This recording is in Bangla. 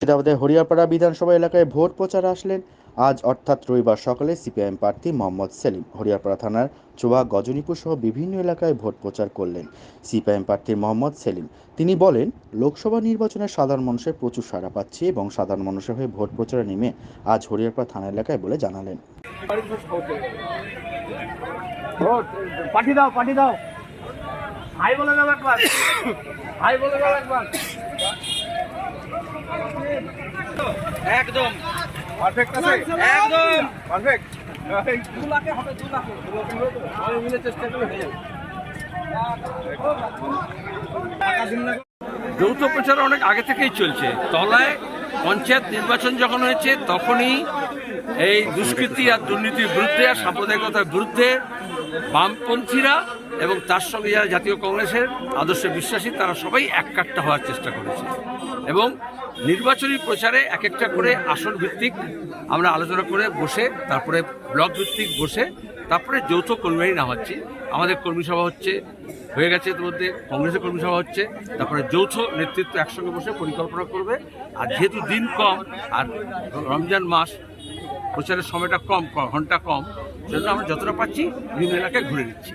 মুর্শিদাবাদের হরিয়ারপাড়া বিধানসভা এলাকায় ভোট প্রচার আসলেন আজ অর্থাৎ রবিবার সকালে সিপিআইএম প্রার্থী মোহাম্মদ সেলিম। হরিয়ারপাড়া থানার চোয়া গজনীপুর সহ বিভিন্ন এলাকায় ভোট প্রচার করলেন সিপিআইএম প্রার্থী মোহাম্মদ সেলিম। তিনি বলেন, লোকসভা নির্বাচনে সাধারণ মানুষের প্রচুর সাড়া পাচ্ছে এবং সাধারণ মানুষের হয়ে ভোট প্রচারে নেমে আজ হরিয়ারপাড়া থানা এলাকায় বলে জানালেন। একদম পারফেক্ট আছে, একদম পারফেক্ট। 2 লাখে হবে, 2 লাখে সবাই মিলে চেষ্টা করে হয়ে যাবে। যৌথ প্রচার অনেক আগে থেকেই চলছে। তলায় পঞ্চায়েত নির্বাচন যখন হয়েছে তখনই এই দুষ্কৃতি আর দুর্নীতির বিরুদ্ধে আর সাম্প্রদায়িকতার বিরুদ্ধে বামপন্থীরা এবং তার সঙ্গে যারা জাতীয় কংগ্রেসের আদর্শে বিশ্বাসী তারা সবাই এককাট্টা হওয়ার চেষ্টা করেছে এবং নির্বাচনী প্রচারে এক একটা করে আসন ভিত্তিক আমরা আলোচনা করে বসে, তারপরে ব্লক ভিত্তিক বসে, তারপরে যৌথ কর্মী নেওয়া হচ্ছে। আমাদের কর্মী সভা হচ্ছে, হয়ে গেছে ইতিমধ্যে, কংগ্রেসের কর্মী সভা হচ্ছে, তারপরে যৌথ নেতৃত্ব একসঙ্গে বসে পরিকল্পনা করবে। আর যেহেতু দিন কম আর রমজান মাস, প্রচারের সময়টা কম, ঘন্টা কম, সেজন্য আমরা যতটা পাচ্ছি বিভিন্ন এলাকায় ঘুরে দিচ্ছি।